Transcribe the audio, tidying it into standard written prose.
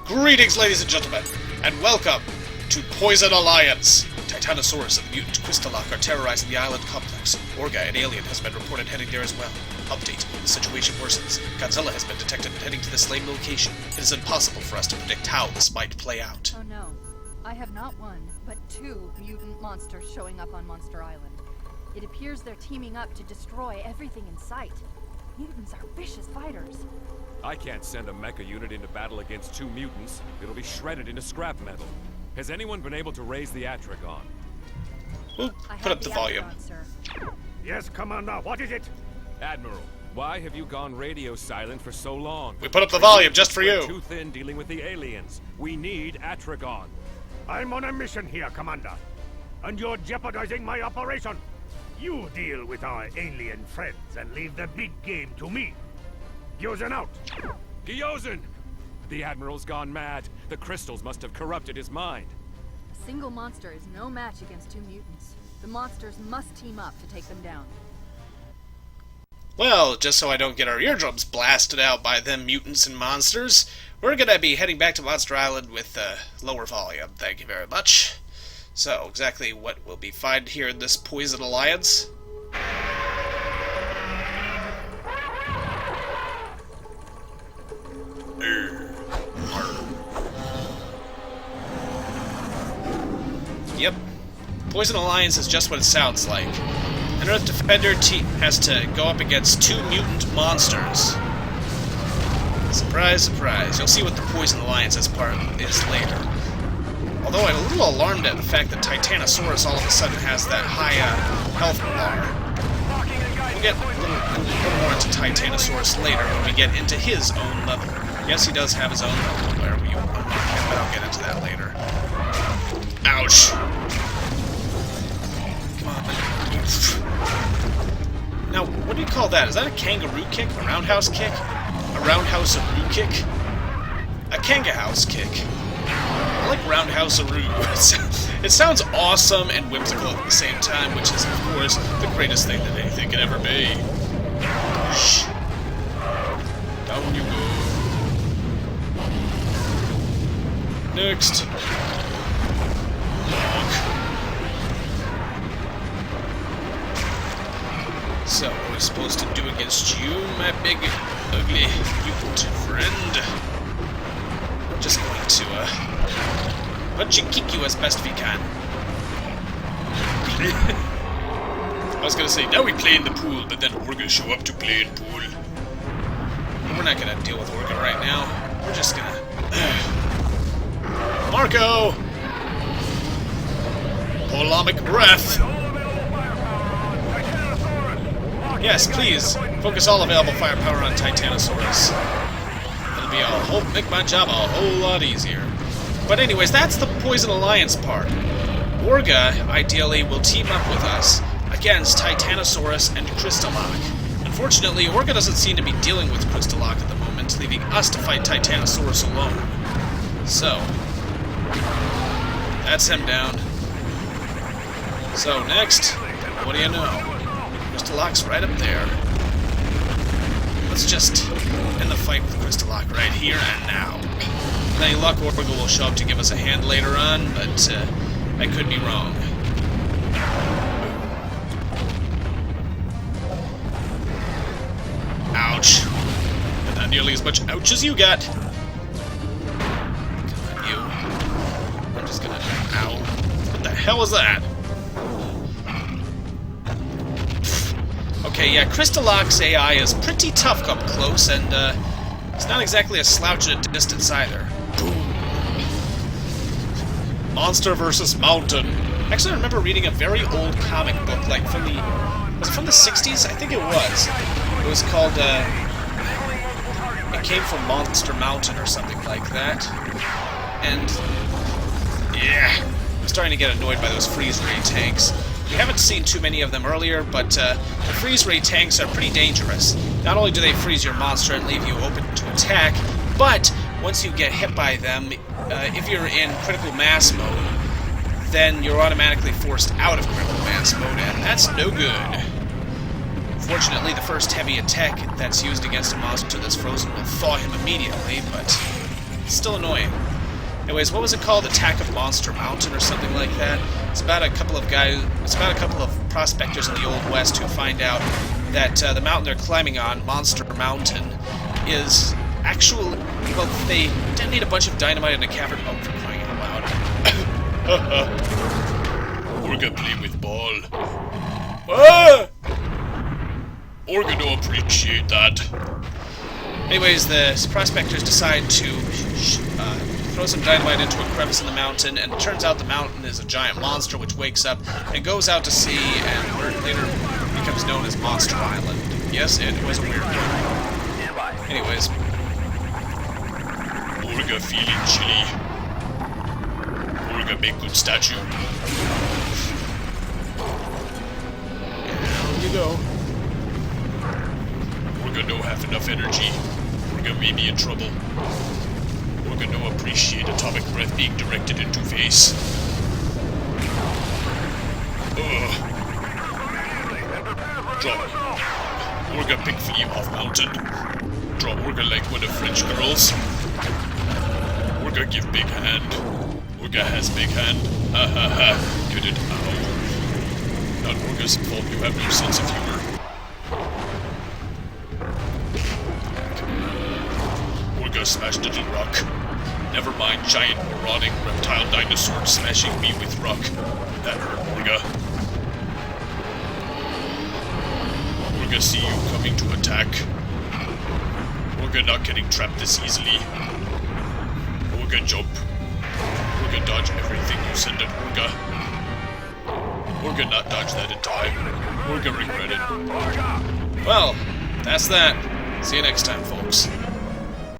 Greetings, ladies and gentlemen, and welcome to Poison Alliance. Titanosaurus and the mutant Krystalak are terrorizing the island complex. Orga, an alien, has been reported heading there as well. Update: the situation worsens. Godzilla has been detected heading to the same location. It is impossible for us to predict how this might play out. Oh no. I have not one, but two mutant monsters showing up on Monster Island. It appears they're teaming up to destroy everything in sight. Mutants are vicious fighters. I can't send a mecha unit into battle against two mutants. It'll be shredded into scrap metal. Has anyone been able to raise the Atragon? Ooh, put up the volume. Sir. Yes, Commander, what is it? Admiral, why have you gone radio silent for so long? We put up the volume just for We're you. too thin dealing with the aliens. We need Atragon. I'm on a mission here, Commander. And you're jeopardizing my operation. You deal with our alien friends and leave the big game to me. Yosen out. Gyozen! The Admiral's gone mad. The crystals must have corrupted his mind. A single monster is no match against two mutants. The monsters must team up to take them down. Well, just so I don't get our eardrums blasted out by them mutants and monsters, we're gonna be heading back to Monster Island with lower volume. Thank you very much. So, exactly what will be found here in this Poison Alliance? Yep. Poison Alliance is just what it sounds like. An Earth Defender team has to go up against two mutant monsters. Surprise, surprise. You'll see what the Poison Alliance is later. Although I'm a little alarmed at the fact that Titanosaurus all of a sudden has that high health bar. We'll get a little more into Titanosaurus later when we get into his own level. Yes, he does have his own level where we unlock him, but I'll get into that later. Ouch! Come on. Now, what do you call that? Is that a kangaroo kick? A roundhouse kick? A roundhouse-aroo kick? A kanga-house kick. I like roundhouse-aroo. It sounds awesome and whimsical at the same time, which is, of course, the greatest thing that anything can ever be. Shh. Down you go. Next. So, what are we supposed to do against you, my big, ugly mutant friend? I'm just going to, punch and kick you as best we can. I was gonna say, now we play in the pool, but then Orga show up to play in pool. We're not gonna deal with Orga right now. We're just gonna... Marco! Polamic breath! Yes, please, focus all available firepower on Titanosaurus. It'll make my job a whole lot easier. But anyways, that's the Poison Alliance part. Orga, ideally, will team up with us against Titanosaurus and Krystalak. Unfortunately, Orga doesn't seem to be dealing with Krystalak at the moment, leaving us to fight Titanosaurus alone. So, that's him down. So next, what do you know? Krystalak's right up there. Let's just end the fight with Krystalak right here and now. With any luck, Orga will show up to give us a hand later on, but I could be wrong. Ouch. But not nearly as much ouch as you got. Come on, you. I'm just gonna... Ow. What the hell was that? Okay, yeah, Krystalak's AI is pretty tough up close, and it's not exactly a slouch at a distance either. Boom. Monster versus Mountain. Actually, I remember reading a very old comic book, like from the... Was it from the 60s? I think it was. It was called, it came from Monster Mountain or something like that. And... yeah. I'm starting to get annoyed by those freeze ray tanks. We haven't seen too many of them earlier, but the freeze ray tanks are pretty dangerous. Not only do they freeze your monster and leave you open to attack, but once you get hit by them, if you're in critical mass mode, then you're automatically forced out of critical mass mode, and that's no good. Fortunately, the first heavy attack that's used against a monster that's frozen will thaw him immediately, but still annoying. Anyways, what was it called? Attack of Monster Mountain or something like that? It's about a couple of guys. It's about a couple of prospectors in the Old West who find out that the mountain they're climbing on, Monster Mountain, is actually, well, they detonate a bunch of dynamite in a cavern. Oh, for crying out loud! Orga play with ball. Ah! Orga don't appreciate that. Anyways, the prospectors decide to throw some dynamite into a crevice in the mountain, and it turns out the mountain is a giant monster which wakes up and goes out to sea and later becomes known as Monster Island. Yes, it was a weird name. Anyways. Orga feeling chilly. Orga make good statue. Down you go. Orga no have enough energy. Orga may be in trouble. Orga no appreciate atomic breath being directed into face. Ugh. Drop. Orga pick flea off mountain. Draw Orga like one of French girls. Orga give big hand. Orga has big hand. Ha ha ha. Get it? Ow. Not Orga's fault you have no sense of humor. Orga smashed it in rock. Never mind giant marauding reptile dinosaur smashing me with rock. That hurt Orga. Orga see you coming to attack. Orga not getting trapped this easily. Orga jump. Orga dodge everything you send at Orga. Orga not dodge that in time. Orga regret it. Well, that's that. See you next time, folks.